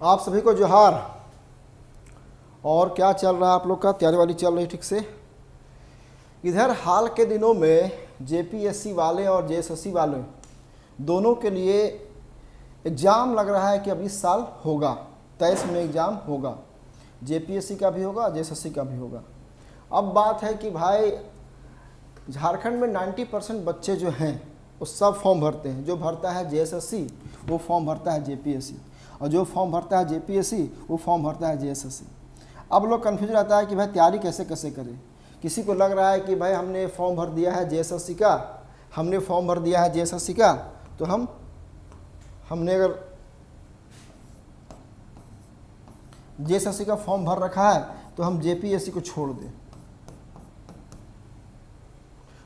आप सभी को जोहार। और क्या चल रहा है आप लोग का? तैयारी वाली चल रही ठीक से? इधर हाल के दिनों में जेपीएससी वाले और जेएसएससी वाले दोनों के लिए एग्ज़ाम लग रहा है कि अब इस साल होगा, 23 में एग्ज़ाम होगा। जेपीएससी का भी होगा, जेएसएससी का भी होगा। अब बात है कि भाई झारखंड में 90% बच्चे जो हैं वो सब फॉर्म भरते हैं। जो भरता है जेएसएससी वो फॉर्म भरता है जेपीएससी, और जो फॉर्म भरता है जेपीएससी वो फॉर्म भरता है जेएसएससी। अब लोग कन्फ्यूज रहता है कि भाई तैयारी कैसे कैसे करें। किसी को लग रहा है कि भाई हमने फॉर्म भर दिया है जेएसएससी का, हमने फॉर्म भर दिया है जेएसएससी का, तो हमने अगर जेएसएससी का फॉर्म भर रखा है तो हम जेपीएससी को छोड़ दें।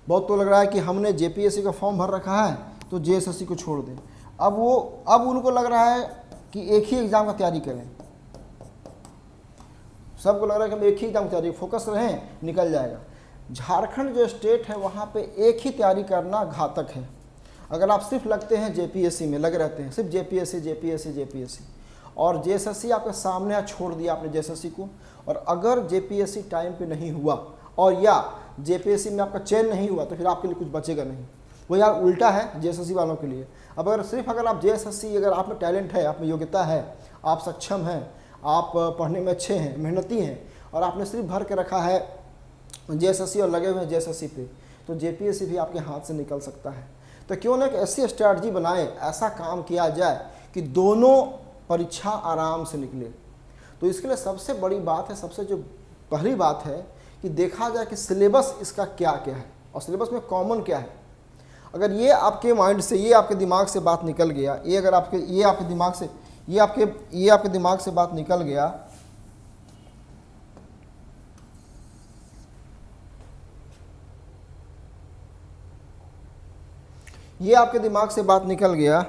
बहुत तो लग रहा है कि हमने जेपीएससी का फॉर्म भर रखा है तो जेएसएससी को छोड़ दें। अब उनको लग रहा है कि एक ही एग्ज़ाम का तैयारी करें। सबको लग रहा है कि हम एक ही एग्ज़ाम की तैयारी, फोकस रहें, निकल जाएगा। झारखंड जो स्टेट है वहाँ पे एक ही तैयारी करना घातक है। अगर आप सिर्फ लगते हैं जेपीएससी में, लगे रहते हैं सिर्फ जेपीएससी जेपीएससी जेपीएससी, और जेएसएससी आपके सामने छोड़ दिया आपने जेएसएससी को, और अगर जेपीएससी टाइम पे नहीं हुआ और या जेपीएससी में आपका चयन नहीं हुआ तो फिर आपके लिए कुछ बचेगा नहीं। वो यार उल्टा है जेएसएससी वालों के लिए। अब अगर आप जेएसएससी, अगर आप में टैलेंट है, आप में योग्यता है, आप सक्षम हैं, आप पढ़ने में अच्छे हैं, मेहनती हैं, और आपने सिर्फ भर के रखा है जेएसएससी और लगे हुए हैं जेएसएससी पे, तो जेपीएससी भी आपके हाथ से निकल सकता है। तो क्यों ना एक ऐसी स्ट्रैटेजी बनाए, ऐसा काम किया जाए कि दोनों परीक्षा आराम से निकले। तो इसके लिए सबसे बड़ी बात है, सबसे जो पहली बात है कि देखा जाए कि सिलेबस इसका क्या क्या है और सिलेबस में कॉमन क्या है। अगर ये आपके माइंड से, ये आपके दिमाग से बात निकल गया, ये आपके दिमाग से बात निकल गया, ये आपके दिमाग से बात निकल गया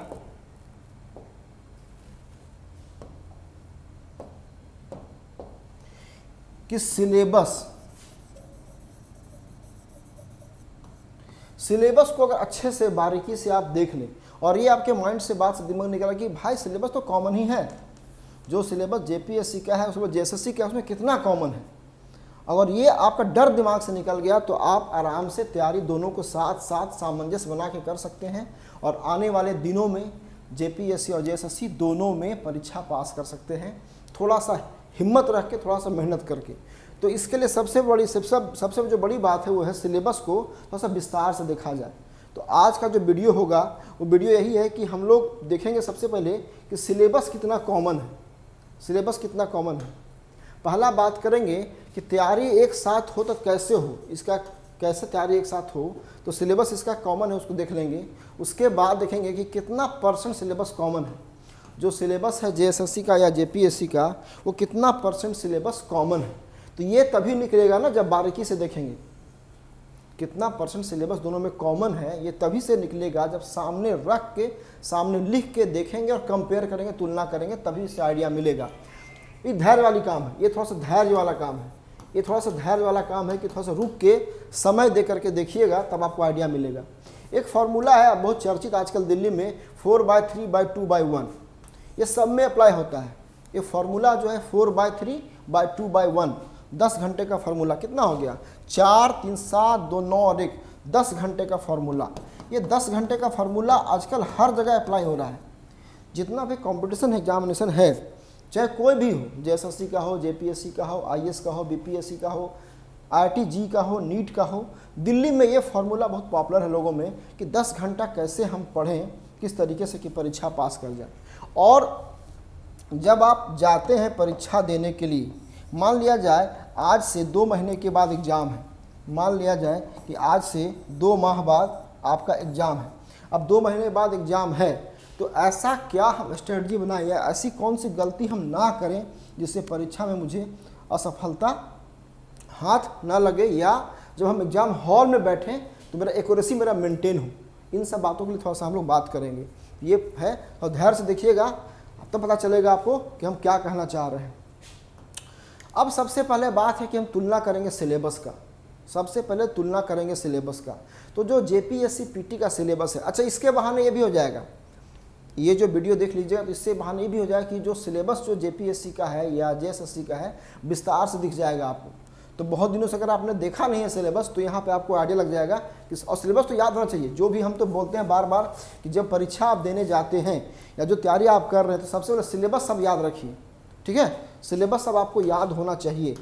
कि सिलेबस को अगर अच्छे से बारीकी से आप देख लें, और ये आपके माइंड से बात से दिमाग निकला कि भाई सिलेबस तो कॉमन ही है। जो सिलेबस जेपीएससी का है उसमें जेएसएससी का है, उसमें कितना कॉमन है। अगर ये आपका डर दिमाग से निकल गया तो आप आराम से तैयारी दोनों को साथ साथ सामंजस्य बना के कर सकते हैं, और आने वाले दिनों में जेपीएससी और जेएसएससी दोनों में परीक्षा पास कर सकते हैं, थोड़ा सा हिम्मत रख के, थोड़ा सा मेहनत करके। तो इसके लिए सबसे जो बड़ी बात है वो है सिलेबस को थोड़ा सा विस्तार से देखा जाए। तो आज का जो वीडियो होगा वो वीडियो यही है कि हम लोग देखेंगे सबसे पहले कि सिलेबस कितना कॉमन है। सिलेबस कितना कॉमन है, पहला बात करेंगे कि तैयारी एक साथ हो तो कैसे हो, इसका कैसे तैयारी एक साथ हो, तो सिलेबस इसका कॉमन है उसको देख लेंगे। उसके बाद देखेंगे कि कितना % सिलेबस कॉमन है। जो सिलेबस है जेएसएससी का या जेपीएससी का, वो कितना % सिलेबस कॉमन है। तो ये तभी निकलेगा ना जब बारीकी से देखेंगे कितना % सिलेबस दोनों में कॉमन है। ये तभी से निकलेगा जब सामने रख के, सामने लिख के देखेंगे और कंपेयर करेंगे, तुलना करेंगे, तभी इससे आइडिया मिलेगा। ये धैर्य वाली काम है, ये थोड़ा सा धैर्य वाला काम है, ये थोड़ा सा धैर्य वाला काम है कि थोड़ा सा रुक के समय दे करके देखिएगा, तब आपको आइडिया मिलेगा। एक फार्मूला है बहुत चर्चित आजकल दिल्ली में, 4/3/2/1, ये सब में अप्लाई होता है। ये फार्मूला जो है 4/3/2/1, 10 घंटे का फार्मूला कितना हो गया, 4 3 7 2 9 और 1, 10 घंटे का फार्मूला। ये 10 घंटे का फार्मूला आजकल हर जगह अप्लाई हो रहा है। जितना भी कंपटीशन एग्जामिनेशन है, चाहे कोई भी हो, जेएसएससी का हो, जेपीएससी का हो, आईएएस का हो, बीपीएससी का हो, आईआईटी का हो, नीट का हो, दिल्ली में ये फार्मूला बहुत पॉपुलर है लोगों में कि 10 घंटा कैसे हम पढ़ें, किस तरीके से कि परीक्षा पास कर जाए। और जब आप जाते हैं परीक्षा देने के लिए, मान लिया जाए आज से 2 महीने के बाद एग्ज़ाम है, मान लिया जाए कि आज से 2 माह बाद आपका एग्ज़ाम है। अब 2 महीने बाद एग्ज़ाम है, तो ऐसा क्या हम स्ट्रेटजी बनाए या ऐसी कौन सी गलती हम ना करें जिससे परीक्षा में मुझे असफलता हाथ ना लगे, या जब हम एग्ज़ाम हॉल में बैठें तो मेरा एक्यूरेसी मेरा मेंटेन हो। इन सब बातों के लिए थोड़ा सा हम लोग बात करेंगे। ये है, और धैर्य से देखिएगा तब पता चलेगा आपको कि हम क्या कहना चाह रहे हैं। अब सबसे पहले बात है कि हम तुलना करेंगे सिलेबस का। सबसे पहले तुलना करेंगे सिलेबस का। तो जो जेपीएससी पीटी का सिलेबस है, अच्छा इसके बहाने ये भी हो जाएगा, ये जो वीडियो देख लीजिएगा तो इससे बहाने ये भी हो जाएगा कि जो सिलेबस जो जेपीएससी का है या जेएसएससी का है विस्तार से दिख जाएगा आपको। तो बहुत दिनों से अगर आपने देखा नहीं है सिलेबस तो यहाँ पे आपको आइडिया लग जाएगा कि, और सिलेबस तो याद होना चाहिए। जो भी हम तो बोलते हैं बार बार कि जब परीक्षा आप देने जाते हैं या जो तैयारी आप कर रहे हैं तो सबसे पहले सिलेबस सब याद रखिए, ठीक है। सिलेबस सब आपको याद होना चाहिए।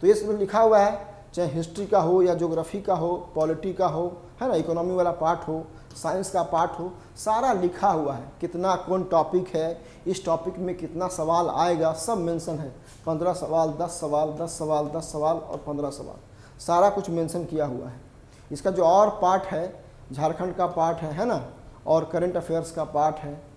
तो ये इसमें लिखा हुआ है, चाहे हिस्ट्री का हो या ज्योग्राफी का हो, पॉलिटी का हो, है ना, इकोनॉमी वाला पार्ट हो, साइंस का पार्ट हो, सारा लिखा हुआ है। कितना कौन टॉपिक है, इस टॉपिक में कितना सवाल आएगा, सब मेंशन है। 15 सवाल, 10 सवाल, 10 सवाल, 10 सवाल और 15 सवाल, सारा कुछ मेंशन किया हुआ है। इसका जो और पार्ट है, झारखंड का पार्ट है ना, और करंट अफेयर्स का पार्ट है,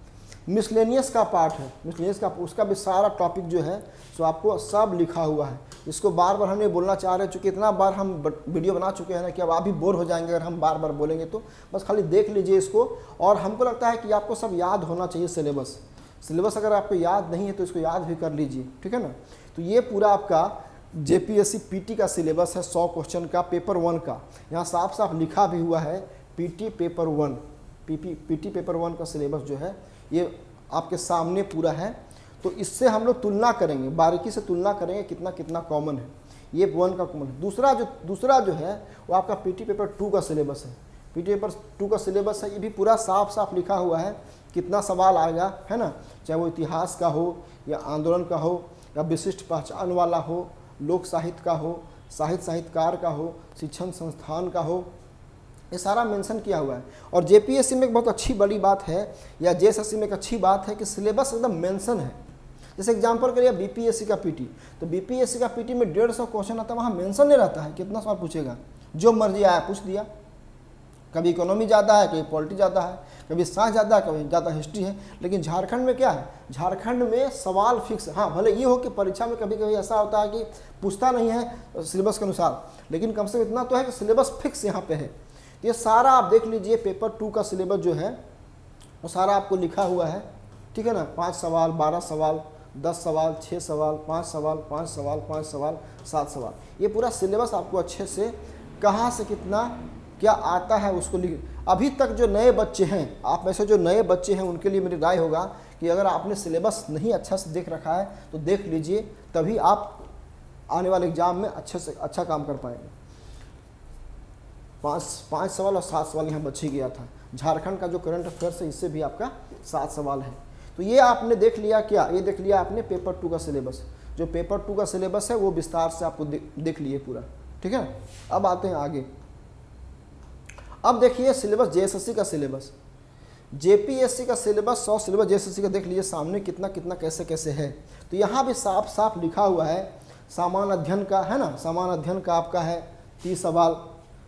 मिसलेनियस का पार्ट है, मिसलेनियस का उसका भी सारा टॉपिक जो है सो आपको सब लिखा हुआ है। इसको बार बार हम ये बोलना चाह रहे हैं, चूँकि इतना बार हम वीडियो बना चुके हैं ना कि अब आप भी बोर हो जाएंगे अगर हम बार बार बोलेंगे। तो बस खाली देख लीजिए इसको, और हमको लगता है कि आपको सब याद होना चाहिए सिलेबस अगर आपको याद नहीं है तो इसको याद भी कर लीजिए, ठीक है ना। तो ये पूरा आपका जेपीएससी पीटी का सिलेबस है 100 क्वेश्चन का, पेपर 1 का। यहाँ साफ साफ लिखा भी हुआ है पीटी पेपर 1, पीटी पेपर 1 का सिलेबस जो है ये आपके सामने पूरा है। तो इससे हम लोग तुलना करेंगे, बारीकी से तुलना करेंगे कितना कितना कॉमन है। ये 1 का कॉमन है। दूसरा जो है वो आपका पीटी पेपर 2 का सिलेबस है। पीटी पेपर 2 का सिलेबस है, ये भी पूरा साफ साफ लिखा हुआ है कितना सवाल आएगा, है ना। चाहे वो इतिहास का हो या आंदोलन का हो या विशिष्ट पहचान वाला हो, लोक साहित्य का हो, साहित्यकार का हो, शिक्षण संस्थान का हो, ये सारा मेंशन किया हुआ है। और जेपीएससी में एक बहुत अच्छी बड़ी बात है, या जेएसएससी में एक अच्छी बात है कि सिलेबस एकदम मेंशन है। जैसे एग्जांपल करिए बीपीएससी का पीटी, तो बीपीएससी का पीटी में 150 क्वेश्चन आता है, वहाँ मेंशन नहीं रहता है कितना सवाल पूछेगा, जो मर्जी आया पूछ दिया। कभी इकोनॉमी ज़्यादा है, कभी पॉलिटी ज़्यादा है, कभी साइंस ज़्यादा है, कभी ज़्यादा हिस्ट्री है। लेकिन झारखंड में क्या है, झारखंड में सवाल फिक्स है। हाँ, भले ये हो कि परीक्षा में कभी कभी ऐसा होता है कि पूछता नहीं है सिलेबस के अनुसार, लेकिन कम से कम इतना तो है कि सिलेबस फिक्स यहाँ पे है। ये सारा आप देख लीजिए, पेपर 2 का सिलेबस जो है वो सारा आपको लिखा हुआ है, ठीक है ना। 5 सवाल, 12 सवाल, 10 सवाल, 6 सवाल, 5 सवाल, 5 सवाल, 5 सवाल, 7 सवाल, ये पूरा सिलेबस आपको अच्छे से कहाँ से कितना क्या आता है उसको लिख। अभी तक जो नए बच्चे हैं, आप में से जो नए बच्चे हैं उनके लिए मेरी राय होगा कि अगर आपने सिलेबस नहीं अच्छा से देख रखा है तो देख लीजिए, तभी आप आने वाले एग्जाम में अच्छे से अच्छा काम कर पाएंगे। 5 सवाल और 7 सवाल यहाँ बच ही गया था। झारखंड का जो करंट अफेयर्स है इससे भी आपका 7 सवाल है। तो ये आपने देख लिया क्या, ये देख लिया आपने पेपर 2 का सिलेबस। जो पेपर 2 का सिलेबस है वो विस्तार से आपको देख लिए पूरा, ठीक है। अब आते हैं आगे। अब देखिए सिलेबस जेएसएससी का सिलेबस, जेपीएससी का सिलेबस 100 सिलेबस जेएसएससी का देख लीजिए सामने कितना कितना कैसे कैसे है। तो यहाँ भी साफ साफ लिखा हुआ है, सामान्य अध्ययन का है ना, सामान्य अध्ययन का आपका है 30 सवाल,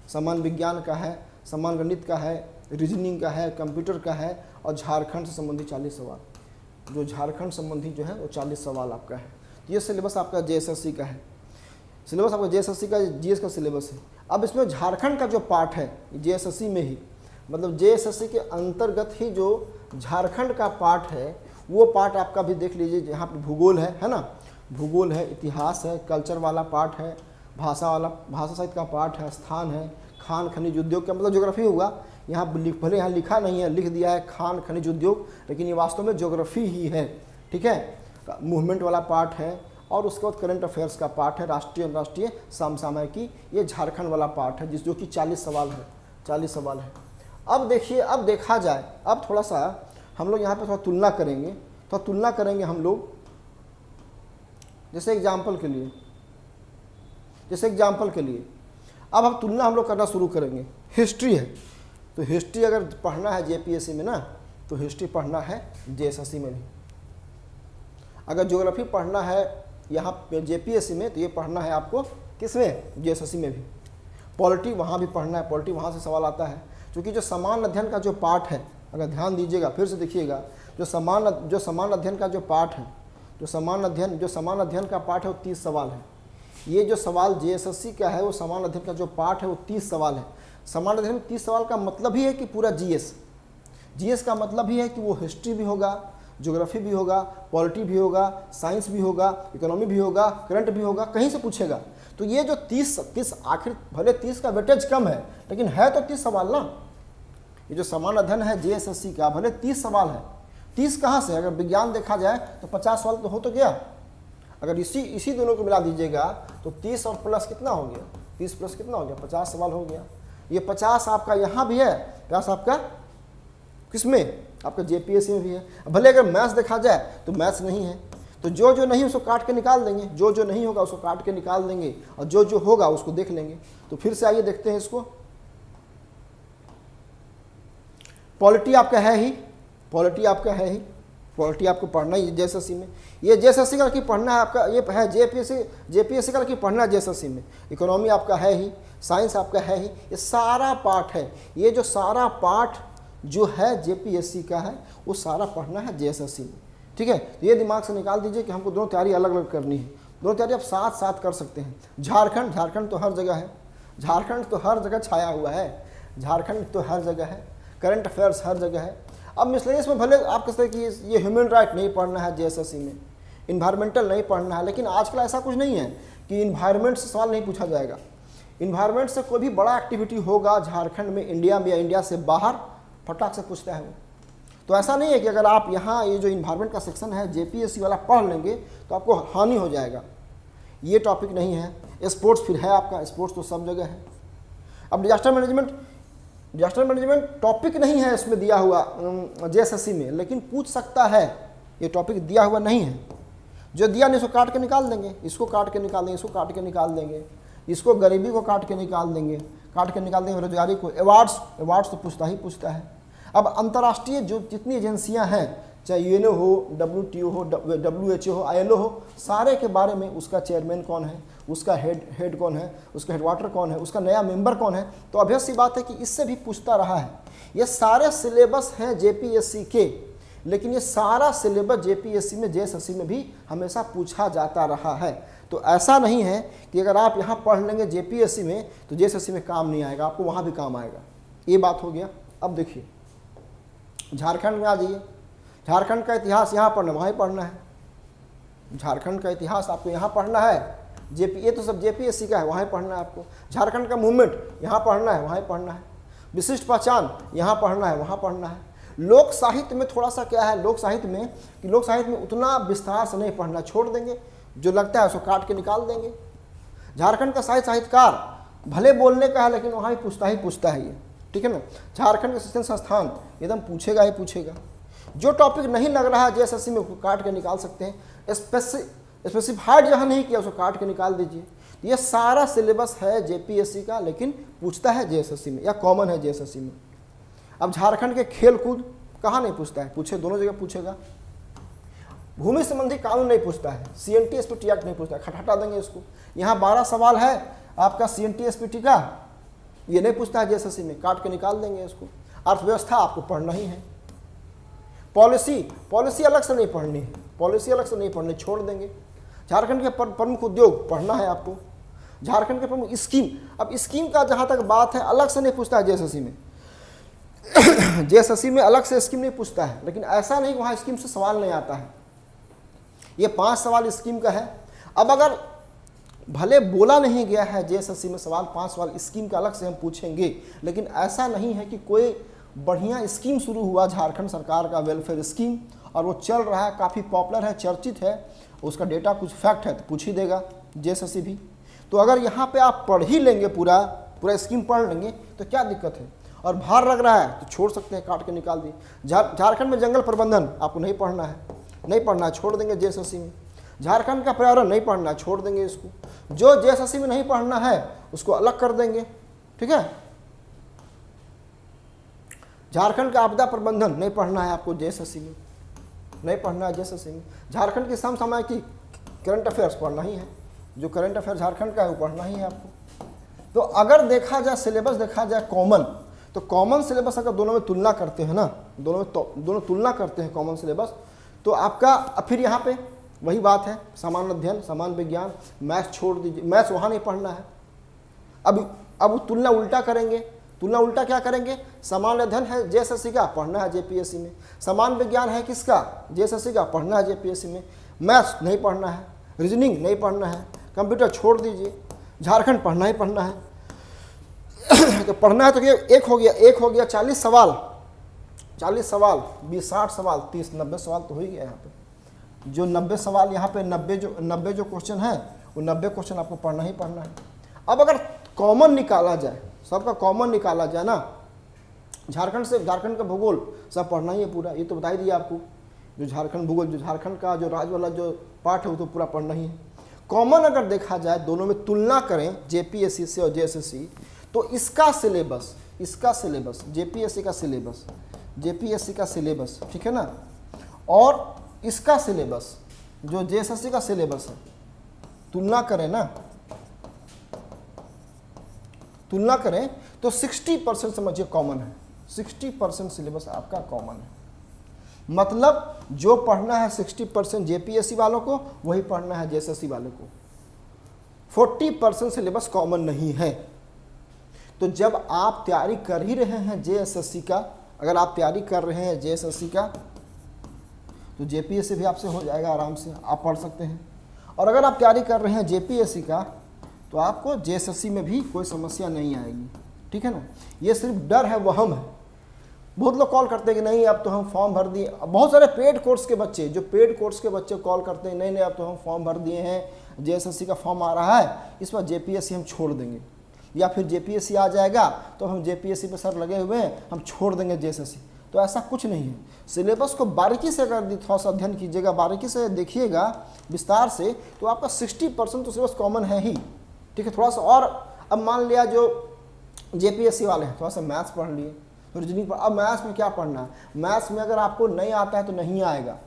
सामान्य विज्ञान का है, सामान्य गणित का है, रीजनिंग का है, कंप्यूटर का है, और झारखंड से संबंधित 40 सवाल। जो झारखंड संबंधी जो है वो 40 सवाल आपका है। ये सिलेबस आपका जेएसएससी का है। सिलेबस आपका जेएसएससी का जीएस का सिलेबस है। अब इसमें झारखंड का जो पार्ट है जेएसएससी में ही, मतलब जेएसएससी के अंतर्गत ही जो झारखंड का पार्ट है वो पार्ट आपका भी देख लीजिए। यहाँ पे भूगोल है ना, भूगोल है, इतिहास है, कल्चर वाला पार्ट है, भाषा साहित्य का पार्ट है, स्थान है, खान खनिज उद्योग का मतलब ज्योग्राफी होगा। यहाँ भले यहाँ लिखा नहीं है, लिख दिया है खान खनिज उद्योग, लेकिन ये वास्तव में ज्योग्राफी ही है, ठीक है। मूवमेंट वाला पार्ट है, और उसके बाद करंट अफेयर्स का पार्ट है, राष्ट्रीय अंतर्राष्ट्रीय समसामयिकी, ये झारखंड वाला पार्ट है जो कि 40 सवाल है, 40 सवाल है। अब देखिए, अब देखा जाए, अब थोड़ा सा हम लोग यहाँ पे थोड़ा तुलना करेंगे, तो तुलना करेंगे हम लोग। जैसे एग्जाम्पल के लिए अब हम तुलना हम लोग करना शुरू करेंगे। हिस्ट्री है, तो हिस्ट्री अगर पढ़ना है जेपीएससी में ना, तो हिस्ट्री पढ़ना है जेएसएससी में भी। अगर ज्योग्राफी पढ़ना है यहाँ पे जेपीएससी में, तो ये पढ़ना है आपको किसमें, जेएसएससी में भी। पॉलिटी वहाँ भी पढ़ना है, पॉलिटी वहाँ से सवाल आता है। क्योंकि जो समान अध्ययन का जो पार्ट है, अगर ध्यान दीजिएगा फिर से देखिएगा, जो समान अध्ययन का जो पार्ट है, जो समान अध्ययन का पार्ट है वो 30 सवाल है। ये जो सवाल जेएसएससी का है वो समान अध्ययन का जो पार्ट है वो 30 सवाल है। समान अध्ययन में 30 सवाल का मतलब ही है कि पूरा जीएस का मतलब ही है कि वो हिस्ट्री भी होगा, ज्योग्राफी भी होगा, पॉलिटी भी होगा, साइंस भी होगा, इकोनॉमी भी होगा, करंट भी होगा, कहीं से पूछेगा। तो ये जो 30 आखिर भले 30 का वेटेज कम है, लेकिन है तो 30 सवाल ना। ये जो सामान्य अध्ययन है जेएसएससी का, भले 30 सवाल है, 30 कहाँ से, अगर विज्ञान देखा जाए तो 50 सवाल तो हो तो गया। अगर इसी दोनों को मिला दीजिएगा तो 30 और प्लस कितना हो गया, 30 प्लस कितना हो गया, 50 सवाल हो गया। ये 50 आपका यहाँ भी है, 50 आपका किसमें, आपका जेपीएससी में भी है। भले अगर मैथ्स देखा जाए तो मैथ्स नहीं है, तो जो जो नहीं उसको काट के निकाल देंगे, जो जो नहीं होगा उसको काट के निकाल देंगे, और जो जो होगा उसको देख लेंगे। तो फिर से आइए देखते हैं इसको। पॉलिटी आपका है ही, पॉलिटी आपका है ही, पॉलिटी आपको पढ़ना ही जेएसएससी में। ये जेएसएससी का कि पढ़ना है आपका, ये है जेपीएससी का कि पढ़ना है जेएसएससी में। इकोनॉमी आपका है ही, साइंस आपका है ही, ये सारा पार्ट है। ये जो सारा पार्ट जो है जेपीएससी का है वो सारा पढ़ना है जेएसएससी में, ठीक है। तो ये दिमाग से निकाल दीजिए कि हमको दोनों तैयारी अलग अलग करनी है। दोनों तैयारी आप साथ साथ कर सकते हैं। झारखंड तो हर जगह है, झारखंड तो हर जगह छाया हुआ है, झारखंड तो हर जगह है, करंट अफेयर्स हर जगह है। अब मिसलेनियस में भले आप कहते हैं कि ये ह्यूमन राइट नहीं पढ़ना है जेएसएससी में, इन्वायरमेंटल नहीं पढ़ना है, लेकिन आजकल ऐसा कुछ नहीं है कि इन्वायरमेंट से सवाल नहीं पूछा जाएगा। इन्वायरमेंट से कोई भी बड़ा एक्टिविटी होगा झारखंड में, इंडिया में या इंडिया से बाहर, फटाक से पूछता है वो। तो ऐसा नहीं है कि अगर आप यहाँ ये जो इन्वायरमेंट का सेक्शन है जेपीएससी वाला पढ़ लेंगे तो आपको हानि हो जाएगा, ये टॉपिक नहीं है। स्पोर्ट्स फिर है आपका, स्पोर्ट्स तो सब जगह है। अब डिजास्टर मैनेजमेंट टॉपिक नहीं है इसमें दिया हुआ जेएसएससी में, लेकिन पूछ सकता है। ये टॉपिक दिया हुआ नहीं है, जो दिया नहीं इसको काट के निकाल देंगे, इसको काट के निकाल देंगे, इसको काट के निकाल देंगे, इसको गरीबी को काट के निकाल देंगे, बेरोजगारी को। अवार्ड्स तो पूछता है। अब अंतर्राष्ट्रीय जो जितनी एजेंसियां हैं, चाहे यूएनओ हो, WTO हो, WHO हो, ILO हो, सारे के बारे में उसका चेयरमैन कौन है, उसका हेड कौन है, उसका हेडवाटर कौन है, उसका नया मेंबर कौन है। तो ऑब्वियस सी बात है कि इससे भी पूछता रहा है। ये सारे सिलेबस हैं जेपीएससी के, लेकिन ये सारा सिलेबस जेपीएससी में जेएसएससी में भी हमेशा पूछा जाता रहा है। तो ऐसा नहीं है कि अगर आप यहाँ पढ़ लेंगे जेपीएससी में तो जेएसएससी में काम नहीं आएगा, आपको वहाँ भी काम आएगा। ये बात हो गया। अब देखिए झारखंड में आ जाइए, झारखंड का इतिहास यहाँ पढ़ना, वहाँ ही पढ़ना है। झारखंड का इतिहास आपको यहाँ पढ़ना है, ये तो सब जेपीएससी का है, वहाँ ही पढ़ना है आपको। झारखंड का मूवमेंट यहाँ पढ़ना है, वहाँ ही पढ़ना है। विशिष्ट पहचान यहाँ पढ़ना है, वहाँ पढ़ना है। लोक साहित्य में थोड़ा सा क्या है, लोक साहित्य में उतना विस्तार से नहीं पढ़ना, छोड़ देंगे, जो लगता है उसको काट के निकाल देंगे। झारखंड का साहित्यकार भले बोलने का है, लेकिन वहाँ ही पूछता है ये, ठीक है ना। झारखंड का शिक्षण संस्थान एकदम पूछेगा ही पूछेगा। जो टॉपिक नहीं लग रहा है जेएसएससी में काट के निकाल सकते हैं। स्पेसिफाइड जहाँ नहीं किया उसको काट के निकाल दीजिए। ये सारा सिलेबस है जेपीएससी का, लेकिन पूछता है जेएसएससी में, या कॉमन है जेएसएससी में। अब झारखंड के खेल कूद कहाँ नहीं पूछता है, पूछे दोनों जगह पूछेगा। भूमि संबंधी कानून नहीं पूछता है, CNT-SPT एक्ट नहीं पूछता है, हटा देंगे इसको। यहाँ 12 सवाल है आपका CNT-SPT का, ये नहीं पूछता है जेएसएससी में, काट के निकाल देंगे इसको। अर्थव्यवस्था आपको पढ़ना ही है। पॉलिसी अलग से नहीं पढ़नी है, पॉलिसी अलग से नहीं पढ़नी, छोड़ देंगे। झारखंड के प्रमुख उद्योग पढ़ना है आपको। झारखंड के प्रमुख स्कीम, अब स्कीम का जहाँ तक बात है अलग से नहीं पूछता है जेएसएससी में। जेएसएससी में अलग से स्कीम नहीं पूछता है, लेकिन ऐसा नहीं कि वहाँ स्कीम से सवाल नहीं आता है। ये 5 सवाल स्कीम का है। अब अगर भले बोला नहीं गया है जेएसएससी में सवाल, 5 सवाल स्कीम का अलग से हम पूछेंगे, लेकिन ऐसा नहीं है कि कोई बढ़िया स्कीम शुरू हुआ झारखंड सरकार का वेलफेयर स्कीम, और वो चल रहा है, काफ़ी पॉपुलर है, चर्चित है, उसका डेटा कुछ फैक्ट है तो पूछ ही देगा जेएसएससी भी। तो अगर यहाँ पे आप पढ़ ही लेंगे, पूरा स्कीम पढ़ लेंगे तो क्या दिक्कत है। और भार लग रहा है तो छोड़ सकते हैं, काट के निकाल दिए। झारखंड में जंगल प्रबंधन आपको नहीं पढ़ना है, छोड़ देंगे जेएसएससी में। झारखंड का पर्यावरण नहीं पढ़ना है, छोड़ देंगे इसको। जो जेएसएससी में नहीं पढ़ना है उसको अलग कर देंगे, ठीक है। झारखंड का आपदा प्रबंधन नहीं पढ़ना है आपको जेएसएससी में, नहीं पढ़ना है जेएसएससी में। झारखंड की समसामयिक करंट अफेयर्स पढ़ना ही है, जो करंट अफेयर झारखंड का है वो पढ़ना ही है आपको। तो अगर देखा जाए सिलेबस, देखा जाए कॉमन, तो कॉमन सिलेबस अगर दोनों में तुलना करते हैं ना, दोनों तुलना करते हैं कॉमन सिलेबस, तो आपका फिर यहाँ पे वही बात है, सामान्य अध्ययन, सामान्य विज्ञान, मैथ्स छोड़ दीजिए, मैथ्स वहाँ नहीं पढ़ना है। अब तुलना उल्टा करेंगे। तुलना उल्टा क्या करेंगे, सामान्य अध्ययन है जेएसएससी का, पढ़ना है जेपीएससी में। सामान्य विज्ञान है किसका, जेएसएससी का, पढ़ना है जेपीएससी में। मैथ्स नहीं पढ़ना है, रीजनिंग नहीं पढ़ना है, कंप्यूटर छोड़ दीजिए, झारखंड पढ़ना ही पढ़ना है। तो पढ़ना है तो ये एक हो गया 40 सवाल, 20 60 सवाल, 30 90 सवाल तो हो ही गया यहाँ पे। जो 90 सवाल यहाँ पे 90 जो क्वेश्चन है वो 90 क्वेश्चन आपको पढ़ना ही पढ़ना है। अब अगर कॉमन निकाला जाए, सबका कॉमन निकाला जाए ना, झारखंड का भूगोल सब पढ़ना ही है पूरा, ये तो बता ही दिया आपको। जो झारखंड भूगोल, जो झारखंड का जो राज्य वाला जो पार्ट है वो तो पूरा पढ़ना ही है। कॉमन अगर देखा जाए, दोनों में तुलना करें जेपीएससी से और जेएसएससी, तो इसका सिलेबस जेपीएससी का सिलेबस ठीक है ना, और इसका सिलेबस जो जेएसएससी का सिलेबस है, तुलना करें तो 60% समझिए कॉमन है। 60% सिलेबस आपका कॉमन है, मतलब जो पढ़ना है 60% जेपीएससी वालों को वही पढ़ना है जेएसएससी वालों को। 40% सिलेबस कॉमन नहीं है। तो जब आप तैयारी कर ही रहे हैं जेएसएससी का, अगर आप तैयारी कर रहे हैं जेएसएससी का, तो जेपीएससी भी आपसे हो जाएगा, आराम से आप पढ़ सकते हैं। और अगर आप तैयारी कर रहे हैं जेपीएससी का, तो आपको जेएसएससी में भी कोई समस्या नहीं आएगी, ठीक है ना। ये सिर्फ डर है, वहम है। बहुत लोग कॉल करते हैं कि नहीं अब तो हम फॉर्म भर दिए। बहुत सारे पेड कोर्स के बच्चे कॉल करते हैं, नहीं अब तो हम फॉर्म भर दिए हैं, जेएसएससी का फॉर्म आ रहा है, इस बार जेपीएससी हम छोड़ देंगे, या फिर जेपीएससी आ जाएगा तो हम जेपीएससी पे सर लगे हुए हैं, हम छोड़ देंगे जेएसएससी। तो ऐसा कुछ नहीं है। सिलेबस को बारीकी से अगर थोड़ा सा अध्ययन कीजिएगा, बारीकी से देखिएगा विस्तार से, तो आपका 60% तो सिलेबस कॉमन है ही, ठीक है। थोड़ा सा और, अब मान लिया जो जेपीएससी वाले हैं थोड़ा सा मैथ्स पढ़ लिए, रीजनिंग पढ़, अब मैथ्स में क्या पढ़ना है, मैथ्स में अगर आपको नहीं आता है तो नहीं आएगा।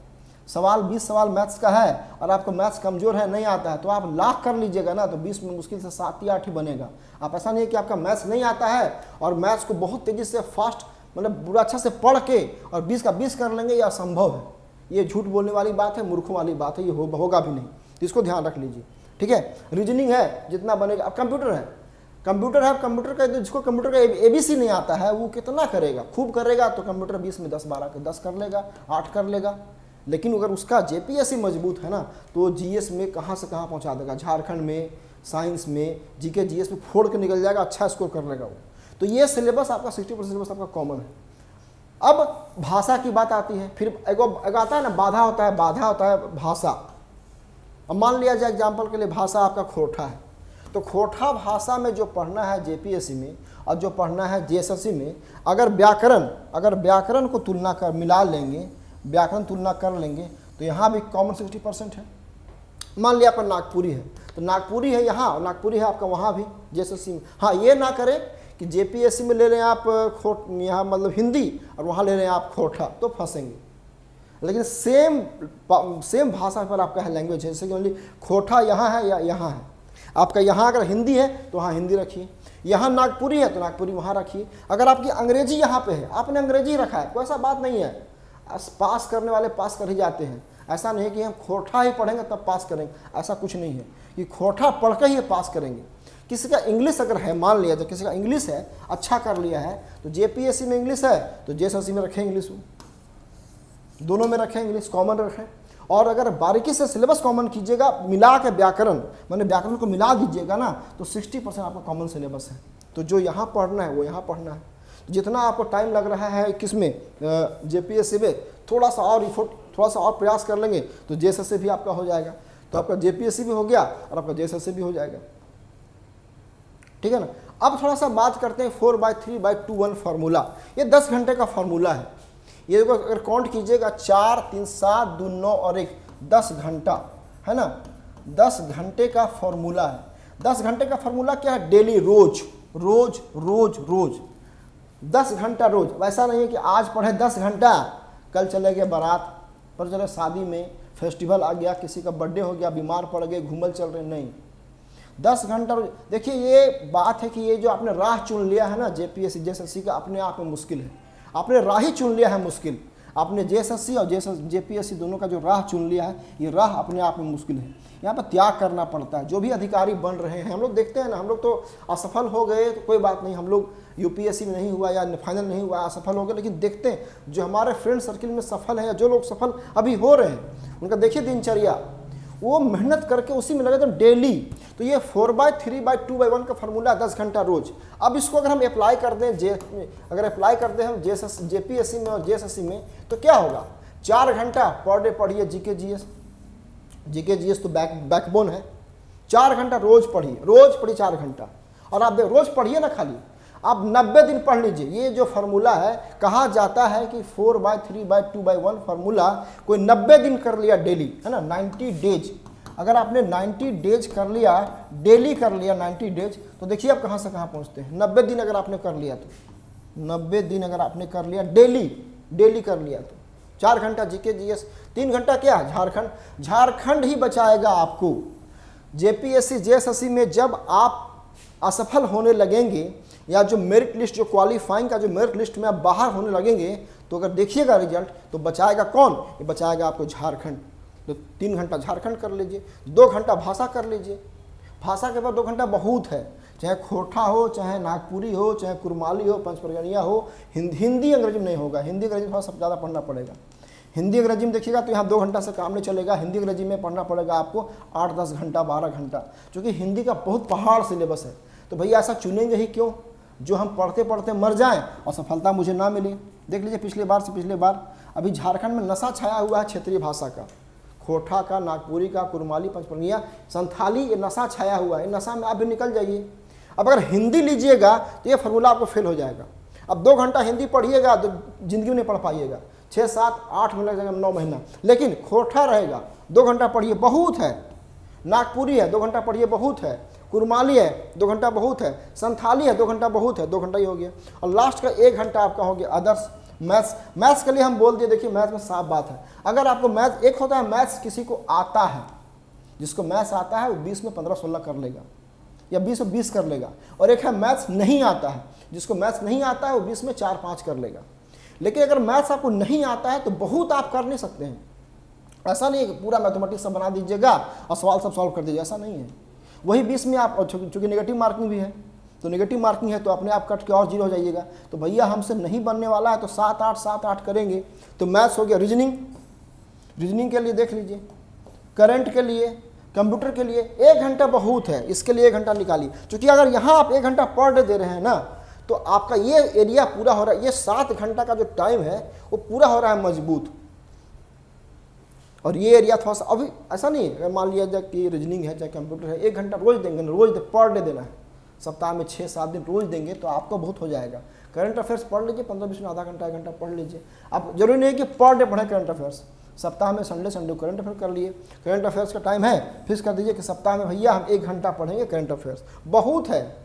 20 सवाल मैथ्स का है और आपको मैथ्स कमजोर है, नहीं आता है, तो आप लाख कर लीजिएगा ना, तो 20 में मुश्किल से 7 या 8 ही बनेगा। आप ऐसा नहीं है कि आपका मैथ्स नहीं आता है और मैथ्स को बहुत तेज़ी से फास्ट, मतलब पूरा अच्छा से पढ़ के और 20 का 20 कर लेंगे, यह असंभव है। ये झूठ बोलने वाली बात है, मूर्खों वाली बात है, ये होगा भी नहीं, तो इसको ध्यान रख लीजिए, ठीक है। रीजनिंग है जितना बनेगा। अब कंप्यूटर है, कंप्यूटर का जिसको कंप्यूटर का एबीसी नहीं आता है वो कितना करेगा, खूब करेगा तो कंप्यूटर 20 में 10 के 10 कर लेगा, 8 कर लेगा। लेकिन अगर उसका जेपीएससी मजबूत है ना, तो जीएस में कहाँ से कहाँ पहुँचा देगा, झारखंड में, साइंस में, जीके जीएस में फोड़ के निकल जाएगा, अच्छा स्कोर कर लेगा वो। तो ये सिलेबस आपका 60% सिलेबस आपका कॉमन है। अब भाषा की बात आती है, फिर एक आता है ना, बाधा होता है भाषा। अब मान लिया जाए एग्जाम्पल के लिए भाषा आपका खोरठा है, तो खोरठा भाषा में जो पढ़ना है जेपीएससी में और जो पढ़ना है जेएसएससी में, अगर व्याकरण को मिला लेंगे, व्याकरण तुलना कर लेंगे, तो यहाँ भी कॉमन 60% है। मान लिया आपका नागपुरी है, तो नागपुरी है यहाँ, नागपुरी है आपका वहाँ भी जेएसएससी में। हाँ, ये ना करें कि जेपीएससी में ले लें आप यहाँ मतलब हिंदी और वहाँ ले लें आप खोरठा, तो फंसेंगे। लेकिन सेम भाषा पर आपका है लैंग्वेज, जैसे कि मतलब खोरठा यहाँ है या यहाँ है, आपका यहाँ अगर हिंदी है तो वहाँ हिंदी रखिए, यहाँ नागपुरी है तो नागपुरी वहाँ रखिए। अगर आपकी अंग्रेजी यहाँ पे है, आपने अंग्रेजी रखा है, कोई ऐसा बात नहीं है। पास करने वाले पास कर ही जाते हैं, ऐसा नहीं है कि हम खोरठा ही पढ़ेंगे तब पास करेंगे, ऐसा कुछ नहीं है कि खोरठा पढ़ कर ही पास करेंगे। किसी का इंग्लिश अगर है, मान लिया तो किसी का इंग्लिश है, अच्छा कर लिया है, तो जेपीएससी में इंग्लिश है तो जेएसएससी में रखें इंग्लिश, दोनों में रखें इंग्लिश, कॉमन रखें। और अगर बारीकी से सिलेबस कॉमन कीजिएगा, मिला के व्याकरण, मैंने व्याकरण को मिला दीजिएगा ना, तो 60% आपका कॉमन सिलेबस है। तो जो यहाँ पढ़ना है वो यहाँ पढ़ना है। जितना आपको टाइम लग रहा है किसमें, जेपीएससी में, थोड़ा सा और प्रयास कर लेंगे तो जेएसएससी भी आपका हो जाएगा। तो आपका जेपीएससी भी हो गया और आपका जेएसएससी भी हो जाएगा, ठीक है ना। अब थोड़ा सा बात करते हैं 4/3/2/1 फार्मूला। ये 10 घंटे का फार्मूला है। ये अगर काउंट कीजिएगा 4 3 7 2 9 और 1, 10 घंटा है ना, 10 घंटे का फार्मूला है। 10 घंटे का फार्मूला क्या है, डेली, रोज 10 घंटा रोज। वैसा नहीं है कि आज पढ़े 10 घंटा, कल चले गए बारात पर, चले शादी में, फेस्टिवल आ गया, किसी का बर्थडे हो गया, बीमार पड़ गए, घूमल चल रहे, नहीं, 10 घंटा रोज। देखिए ये बात है कि ये जो आपने राह चुन लिया है ना जेपीएससी जेएसएससी का, अपने आप में मुश्किल है। आपने राह ही चुन लिया है मुश्किल, आपने जेएसएससी और जेपीएससी दोनों का जो राह चुन लिया है, ये राह अपने आप में मुश्किल है। यहाँ पर त्याग करना पड़ता है। जो भी अधिकारी बन रहे हैं, हम लोग देखते हैं ना, हम लोग तो असफल हो गए तो कोई बात नहीं, हम लोग यूपीएससी में नहीं हुआ या फाइनल नहीं हुआ, असफल हो गए, लेकिन देखते हैं जो हमारे फ्रेंड सर्किल में सफल है या जो लोग सफल अभी हो रहे हैं, उनका देखिए दिनचर्या, वो मेहनत करके उसी में लगे थे डेली। तो ये 4/3/2/1 का फॉर्मूला है 10 घंटा रोज। अब इसको अगर हम अप्लाई कर दें अगर अप्लाई कर दें हम जेपीएससी में और जेएसएससी में, तो क्या होगा, 4 घंटा पर डे पढ़िए जीके जीएस तो बैकबोन है। 4 घंटा रोज पढ़िए 4 घंटा। और आप रोज पढ़िए ना, खाली आप 90 दिन पढ़ लीजिए। ये जो फार्मूला है, कहा जाता है कि 4/3/2/1 फार्मूला कोई 90 दिन कर लिया डेली, है ना, 90 डेज। अगर आपने 90 डेज कर लिया, डेली कर लिया 90 डेज, तो देखिए आप कहाँ से कहाँ पहुँचते हैं। 90 दिन अगर आपने कर लिया तो 90 दिन अगर आपने कर लिया डेली कर लिया तो 4 घंटा जीके जीएस, 3 घंटा क्या झारखंड ही बचाएगा आपको। जेपीएससी जेएसएससी में जब आप असफल होने लगेंगे, या जो मेरिट लिस्ट, जो क्वालिफाइंग का जो मेरिट लिस्ट में आप बाहर होने लगेंगे, तो अगर देखिएगा रिजल्ट, तो बचाएगा कौन, ये बचाएगा आपको झारखंड। तो 3 घंटा झारखंड कर लीजिए, 2 घंटा भाषा कर लीजिए। भाषा के बाद 2 घंटा बहुत है, चाहे खोरठा हो, चाहे नागपुरी हो, चाहे कुरमाली हो, पंचपरगनिया हो। हिंदी अंग्रेजी में नहीं होगा, हिंदी अंग्रेजी थोड़ा सब ज़्यादा पढ़ना पड़ेगा। हिंदी अंग्रेजी में देखिएगा तो यहाँ 2 घंटा से काम नहीं चलेगा। हिंदी अंग्रेजी में पढ़ना पड़ेगा आपको 8-10 घंटा 12 घंटा, क्योंकि हिंदी का बहुत पहाड़ सिलेबस है। तो भैया ऐसा चुनेंगे ही क्यों जो हम पढ़ते पढ़ते मर जाएं और सफलता मुझे ना मिले। देख लीजिए पिछले बार अभी झारखंड में नशा छाया हुआ है क्षेत्रीय भाषा का, खोरठा का, नागपुरी का, कुरमाली, पंचपरगनिया, संथाली, ये नशा छाया हुआ है। नशा में आप भी निकल जाइए। अब अगर हिंदी लीजिएगा तो ये फार्मूला आपको फेल हो जाएगा। अब 2 घंटा हिंदी पढ़िएगा तो जिंदगी में नहीं पढ़ पाइएगा, 6, 7, 8 महीना लग जाएगा, 9 महीना। लेकिन खोरठा रहेगा, 2 घंटा पढ़िए बहुत है। नागपुरी है, 2 घंटा पढ़िए बहुत है। कुरमाली है, 2 घंटा बहुत है। संथाली है, 2 घंटा बहुत है, 2 घंटा ही हो गया। और लास्ट का 1 घंटा आपका हो गया अदर्स। मैथ्स के लिए हम बोल दिए, देखिए मैथ्स में साफ बात है। अगर आपको मैथ्स, एक होता है मैथ्स किसी को आता है, जिसको मैथ्स आता है वो 20 में 15-16 कर लेगा, या 20 में 20 कर लेगा। और एक है मैथ्स नहीं आता है, जिसको मैथ्स नहीं आता है वो 20 में 4-5 कर लेगा। लेकिन अगर मैथ्स आपको नहीं आता है तो बहुत आप कर नहीं सकते हैं। ऐसा नहीं है कि पूरा मैथमेटिक्स सब बना दीजिएगा और सवाल सब सॉल्व कर दीजिए, ऐसा नहीं है। वही 20 में आप, चूँकि नेगेटिव मार्किंग भी है, तो नेगेटिव मार्किंग है तो अपने आप कट के और 0 हो जाइएगा। तो भैया हमसे नहीं बनने वाला है, तो 7-8 करेंगे। तो मैथ्स हो गया। रीजनिंग के लिए देख लीजिए, करंट के लिए, कंप्यूटर के लिए 1 घंटा बहुत है, इसके लिए 1 घंटा निकालिए। क्योंकि अगर यहाँ आप 1 घंटा पर डे दे रहे हैं ना, तो आपका ये एरिया पूरा हो रहा है। ये 7 घंटा का जो टाइम है वो पूरा हो रहा है मजबूत। और ये एरिया थोड़ा सा, अभी ऐसा नहीं है, मान लिया जाए कि रीजनिंग है चाहे कंप्यूटर है, 1 घंटा रोज देंगे, रोज पर डे देना है, सप्ताह में 6-7 दिन रोज देंगे तो आपको बहुत हो जाएगा। करंट अफेयर्स पढ़ लीजिए, 15-20 मिनट, आधा घंटा 1 घंटा पढ़ लीजिए। अब जरूरी नहीं है कि पर डे पढ़ें करंट अफेयर्स, सप्ताह में संडे करंट अफेयर कर लिए। करंट अफेयर्स का टाइम है, फिक्स कर दीजिए कि सप्ताह में भैया हम 1 घंटा पढ़ेंगे करंट अफेयर्स। बहुत है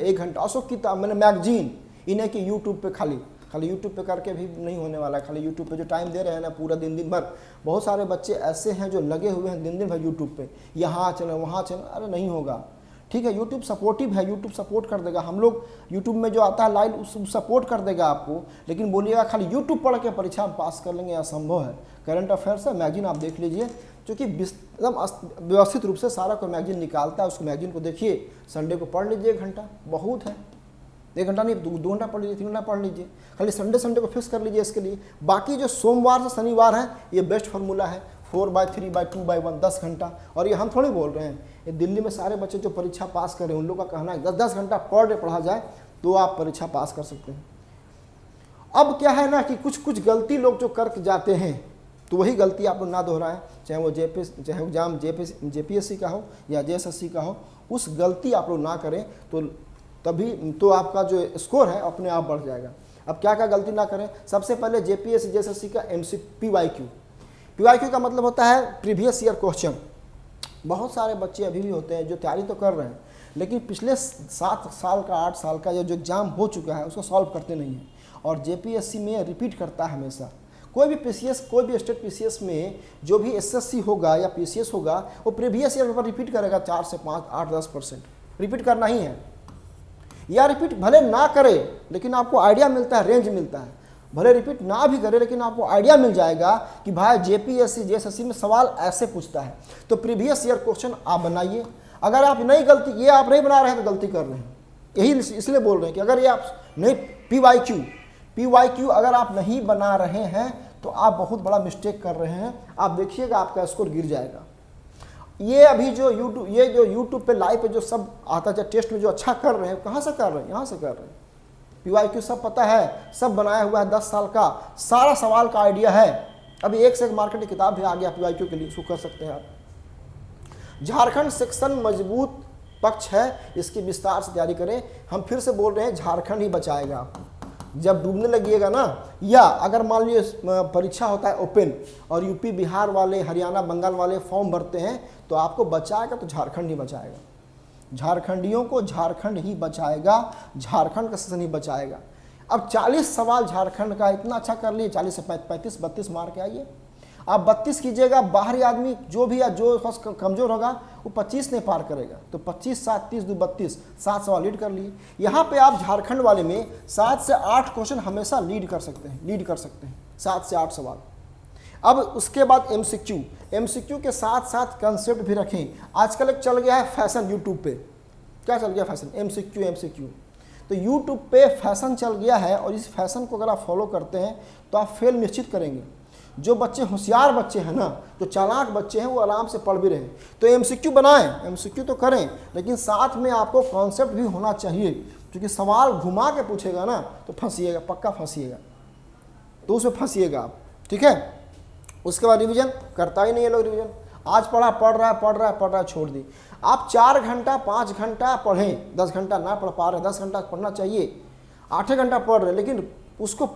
1 घंटा। अशोक किताब मैंने मैगजीन, इन्हें कि यूट्यूब पे खाली यूट्यूब पे करके भी नहीं होने वाला है। खाली यूट्यूब पे जो टाइम दे रहे हैं ना पूरा दिन भर, बहुत सारे बच्चे ऐसे हैं जो लगे हुए हैं दिन भर यूट्यूब पे, यहाँ चलें वहाँ चलें, अरे नहीं होगा। ठीक है, यूट्यूब सपोर्टिव है, यूट्यूब सपोर्ट कर देगा। हम लोग यूट्यूब में जो आता है लाइव उस सपोर्ट कर देगा आपको। लेकिन बोलिएगा खाली यूट्यूब पढ़ के परीक्षा में पास कर लेंगे, असंभव है। करंट अफेयर्स है, मैगजीन आप देख लीजिए, क्योंकि एकदम व्यवस्थित रूप से सारा कोई मैगजीन निकालता है, उस मैगजीन को देखिए। संडे को पढ़ लीजिए 1 घंटा, बहुत है। 1 घंटा नहीं, 2 घंटा पढ़ लीजिए, 3 घंटा पढ़ लीजिए। खाली संडे को फिक्स कर लीजिए इसके लिए। बाकी जो सोमवार से शनिवार है, ये बेस्ट फार्मूला है, 4/3/2/1 10 घंटा। और ये हम थोड़ी बोल रहे हैं, ये दिल्ली में सारे बच्चे जो परीक्षा पास कर रहे हैं उन लोग का कहना है 10-10 घंटा पर डे पढ़ा जाए तो आप परीक्षा पास कर सकते हैं। अब क्या है ना कि कुछ गलती लोग जो कर जाते हैं, तो वही गलती आप लोग ना दोहराएं, चाहे वो चाहे एग्जाम जेपीएससी का हो या जेएसएससी का हो, उस गलती आप लोग ना करें, तो तभी तो आपका जो स्कोर है अपने आप बढ़ जाएगा। अब क्या क्या गलती ना करें, सबसे पहले जेपीएससी जेएसएससी का PYQ का मतलब होता है प्रीवियस ईयर क्वेश्चन। बहुत सारे बच्चे अभी भी होते हैं जो तैयारी तो कर रहे हैं, लेकिन पिछले 7 साल का 8 साल का जो एग्जाम हो चुका है उसको सॉल्व करते नहीं हैं। और जेपीएससी में रिपीट करता है हमेशा। कोई भी पीसीएस, कोई भी स्टेट पीसीएस में जो भी एसएससी होगा या पीसीएस होगा, वो प्रीवियस ईयर पेपर रिपीट करेगा 4 से 5, 8-10% रिपीट करना ही है। या रिपीट भले ना करे लेकिन आपको आइडिया मिलता है, रेंज मिलता है। भले रिपीट ना भी करे लेकिन आपको आइडिया मिल जाएगा कि भाई जेपीएससी जेएसएससी में सवाल ऐसे पूछता है। तो प्रीवियस ईयर क्वेश्चन आप बनाइए। अगर आप नहीं गलती, ये आप नहीं बना रहे हैं तो गलती कर रहे हैं। यही इसलिए बोल रहे हैं कि अगर ये आप नहीं PYQ अगर आप नहीं बना रहे हैं तो आप बहुत बड़ा मिस्टेक कर रहे हैं। आप देखिएगा आपका स्कोर गिर जाएगा। ये अभी जो यूट्यूब पे लाइव पे जो सब आता है टेस्ट में जो अच्छा कर रहे हैं, कहाँ से कर रहे हैं? यहाँ से कर रहे हैं। PYQ सब पता है, सब बनाया हुआ है, 10 साल का सारा सवाल का आइडिया है। अभी एक से एक मार्केट की किताब भी आ गया PYQ के लिए, इसको कर सकते हैं आप। झारखंड सेक्शन मजबूत पक्ष है, इसकी विस्तार से तैयारी करें। हम फिर से बोल रहे हैं, झारखंड ही बचाएगा आपको। जब डूबने लगिएगा ना, या अगर मान लीजिए परीक्षा होता है ओपन और यूपी बिहार वाले, हरियाणा बंगाल वाले फॉर्म भरते हैं, तो आपको बचाएगा तो झारखंड ही बचाएगा। झारखंडियों को झारखंड ही बचाएगा, झारखंड का सेशन ही बचाएगा। अब 40 सवाल झारखंड का इतना अच्छा कर लिए, 40 से 35-32 मार के आइए। आप 32 कीजिएगा, बाहरी आदमी जो भी है, जो कमजोर होगा वो 25 नहीं पार करेगा, तो 25 7 30 2 32, 7 सवाल लीड कर लिए। यहाँ पे आप झारखंड वाले में 7 से 8 क्वेश्चन हमेशा लीड कर सकते हैं 7 से 8 सवाल। अब उसके बाद MCQ के साथ साथ कंसेप्ट भी रखें। आजकल एक चल गया है फैशन यूट्यूब पे, क्या चल गया फैशन? MCQ। तो यूट्यूब पे फैशन चल गया है, और इस फैशन को अगर आप फॉलो करते हैं तो आप फेल निश्चित करेंगे। जो बच्चे होशियार बच्चे हैं ना, जो चालाक बच्चे हैं, वो आराम से पढ़ भी रहे हैं। तो MCQ बनाएं, MCQ तो करें, लेकिन साथ में आपको कॉन्सेप्ट भी होना चाहिए, क्योंकि सवाल घुमा के पूछेगा ना तो फंसिएगा, पक्का फंसिएगा, तो उसमें फंसिएगा आप। ठीक है। उसके बाद रिवीजन करता ही नहीं है लोग। रिवीजन आज पढ़ रहा है छोड़ दी। आप 4 घंटा 5 घंटा पढ़ें, 10 घंटा ना पढ़ पा रहे, 10 घंटा पढ़ना चाहिए। 8 घंटा पढ़ रहे, लेकिन उसको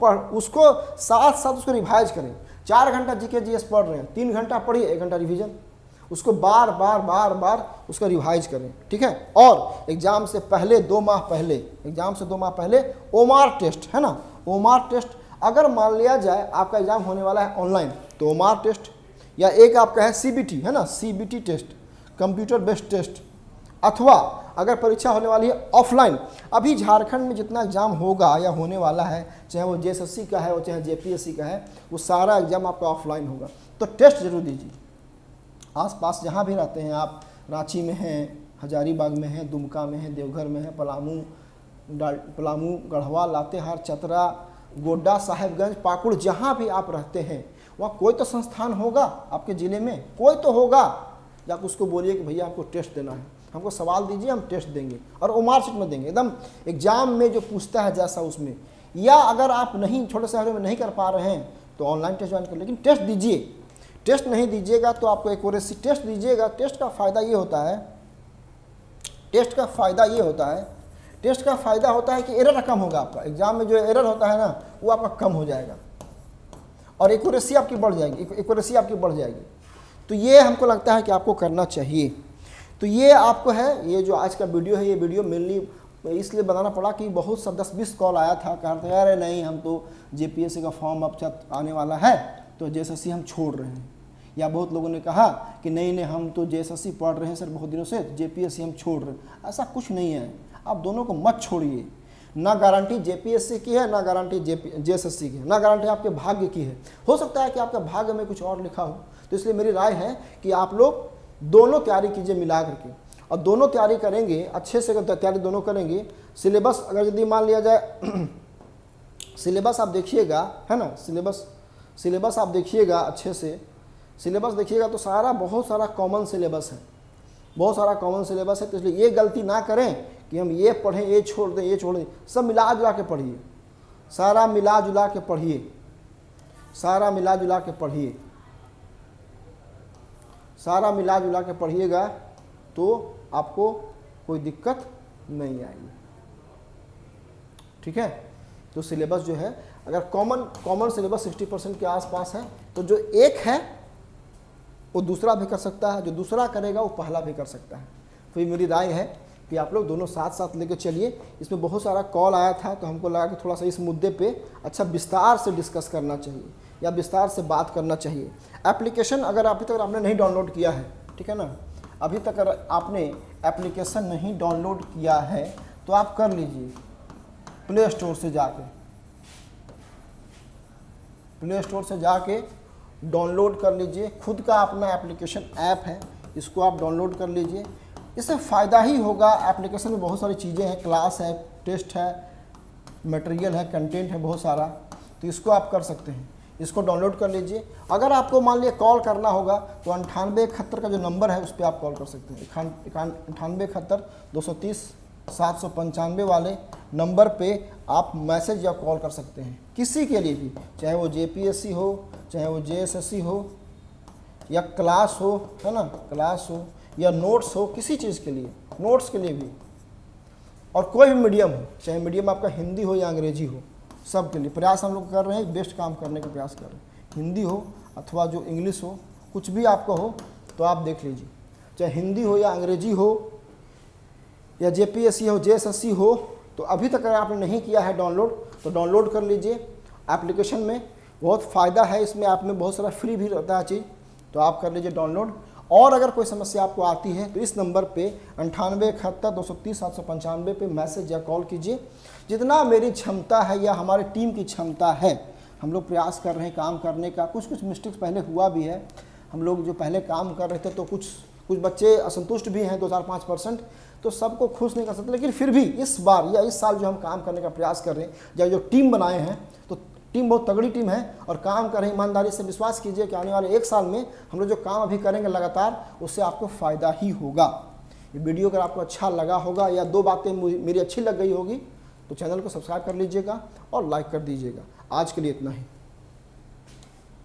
साथ साथ उसको रिवाइज करें। 4 घंटा जीके जीएस पढ़ रहे हैं, 3 घंटा पढ़िए, 1 घंटा रिवीजन। उसको बार बार उसका रिवाइज करें। ठीक है। और एग्जाम से पहले 2 माह पहले ओमार टेस्ट है ना, ओमार टेस्ट अगर मान लिया जाए आपका एग्जाम होने वाला है ऑनलाइन, तो ओमार टेस्ट, या एक आपका है CBT है ना, CBT test, computer based test, अथवा अगर परीक्षा होने वाली है ऑफलाइन। अभी झारखंड में जितना एग्जाम होगा या होने वाला है, चाहे वो JSSC का है वो चाहे JPSC का है, वो सारा एग्जाम आपका ऑफलाइन होगा। तो टेस्ट जरूर दीजिए। आसपास जहाँ भी रहते हैं आप, रांची में हैं, हजारीबाग में हैं, दुमका में हैं, देवघर में हैं, पलामू, गढ़वा, लातेहार, चतरा, गोड्डा, साहेबगंज, पाकुड़, जहाँ भी आप रहते हैं वहाँ कोई तो संस्थान होगा आपके ज़िले में, कोई तो होगा। या आप उसको बोलिए कि भैया हमको टेस्ट देना है, हमको सवाल दीजिए, हम टेस्ट देंगे, और ओमार शीट में देंगे एकदम एग्जाम में जो पूछता है जैसा उसमें। या अगर आप नहीं, छोटे शहरों में नहीं कर पा रहे हैं, तो ऑनलाइन टेस्ट ज्वाइन कर, लेकिन टेस्ट दीजिए। टेस्ट नहीं दीजिएगा तो आपको एक्यूरेसी, टेस्ट दीजिएगा। टेस्ट का फ़ायदा ये होता है कि एरर कम होगा आपका। एग्जाम में जो एरर होता है ना, वो आपका कम हो जाएगा, और एक्यूरेसी आपकी बढ़ जाएगी। तो ये हमको लगता है कि आपको करना चाहिए। तो ये आपको है, ये जो आज का वीडियो है, ये वीडियो मेनली इसलिए बनाना पड़ा कि बहुत सा 10-20 कॉल आया था, कहा था यार नहीं हम तो JPSC का फॉर्म अब आने वाला है तो JSSC हम छोड़ रहे हैं। या बहुत लोगों ने कहा कि नहीं हम तो JSSC पढ़ रहे हैं सर बहुत दिनों से, JPSC हम छोड़ रहे हैं। ऐसा कुछ नहीं है, आप दोनों को मत छोड़िए। ना गारंटी JPSC की है, ना गारंटी JSSC की है, ना गारंटी आपके भाग्य की है। हो सकता है कि आपका भाग्य में कुछ और लिखा हो। तो इसलिए मेरी राय है कि आप लोग दोनों तैयारी कीजिए मिला करके, और दोनों तैयारी करेंगे अच्छे से, तैयारी दोनों करेंगे। सिलेबस अगर यदि मान लिया जाए सिलेबस आप देखिएगा है ना, सिलेबस आप देखिएगा अच्छे से, सिलेबस देखिएगा तो बहुत सारा कॉमन सिलेबस है, तो इसलिए ये गलती ना करें कि हम ये पढ़ें ये छोड़ दें, सब मिला जुला के पढ़िए, सारा मिला जुला के पढ़िएगा तो आपको कोई दिक्कत नहीं आएगी। ठीक है। तो सिलेबस जो है, अगर कॉमन सिलेबस 60% के आसपास है, तो जो एक है वो दूसरा भी कर सकता है, जो दूसरा करेगा वो पहला भी कर सकता है। तो ये मेरी राय है कि आप लोग दोनों साथ साथ लेके चलिए। इसमें बहुत सारा कॉल आया था, तो हमको लगा कि थोड़ा सा इस मुद्दे पे अच्छा विस्तार से डिस्कस करना चाहिए, या विस्तार से बात करना चाहिए। एप्लीकेशन अगर अभी तक आपने नहीं डाउनलोड किया है, ठीक है ना, अभी तक अगर आपने एप्लीकेशन नहीं डाउनलोड किया है तो आप कर लीजिए। प्ले स्टोर से जाके डाउनलोड कर लीजिए। खुद का अपना एप्लीकेशन ऐप है, इसको आप डाउनलोड कर लीजिए। इससे फ़ायदा ही होगा। एप्लीकेशन में बहुत सारी चीज़ें हैं, क्लास है, टेस्ट है, मटेरियल है, कंटेंट है बहुत सारा, तो इसको आप कर सकते हैं। इसको डाउनलोड कर लीजिए। अगर आपको मान लिया कॉल करना होगा तो 9871 का जो नंबर है उस पर आप कॉल कर सकते हैं। 9871 230 795 वाले नंबर पे आप मैसेज या कॉल कर सकते हैं किसी के लिए भी, चाहे वो जेपीएससी हो, चाहे वो जेएसएससी हो, या क्लास हो, है ना, क्लास हो या नोट्स हो, किसी चीज़ के लिए, नोट्स के लिए भी, और कोई भी मीडियम हो, चाहे मीडियम आपका हिंदी हो या अंग्रेजी हो, सब के लिए प्रयास हम लोग कर रहे हैं, बेस्ट काम करने का प्रयास कर रहे हैं। हिंदी हो अथवा जो इंग्लिश हो, कुछ भी आपका हो तो आप देख लीजिए, चाहे हिंदी हो या अंग्रेजी हो या जेपीएससी हो, जेएसएससी हो। तो अभी तक अगर आपने नहीं किया है डाउनलोड तो डाउनलोड कर लीजिए। एप्लीकेशन में बहुत फ़ायदा है, इसमें आप में बहुत सारा फ्री भी रहता है चीज़, तो आप कर लीजिए डाउनलोड। और अगर कोई समस्या आपको आती है तो इस नंबर पे 9871 230 795 पे मैसेज या कॉल कीजिए। जितना मेरी क्षमता है या हमारी टीम की क्षमता है, हम लोग प्रयास कर रहे हैं काम करने का। कुछ मिस्टेक्स पहले हुआ भी है, हम लोग जो पहले काम कर रहे थे तो कुछ बच्चे असंतुष्ट भी हैं, 2-4-5%, तो सबको खुश नहीं कर सकते, लेकिन फिर भी इस बार या इस साल जो हम काम करने का प्रयास कर रहे हैं, या जो टीम बनाए हैं, तो टीम बहुत तगड़ी टीम है और काम कर रहे हैं ईमानदारी से। विश्वास कीजिए कि आने वाले 1 साल में हम लोग जो काम अभी करेंगे लगातार, उससे आपको फ़ायदा ही होगा। ये वीडियो अगर आपको अच्छा लगा होगा या 2 बातें मेरी अच्छी लग गई होगी तो चैनल को सब्सक्राइब कर लीजिएगा और लाइक कर दीजिएगा। आज के लिए इतना ही।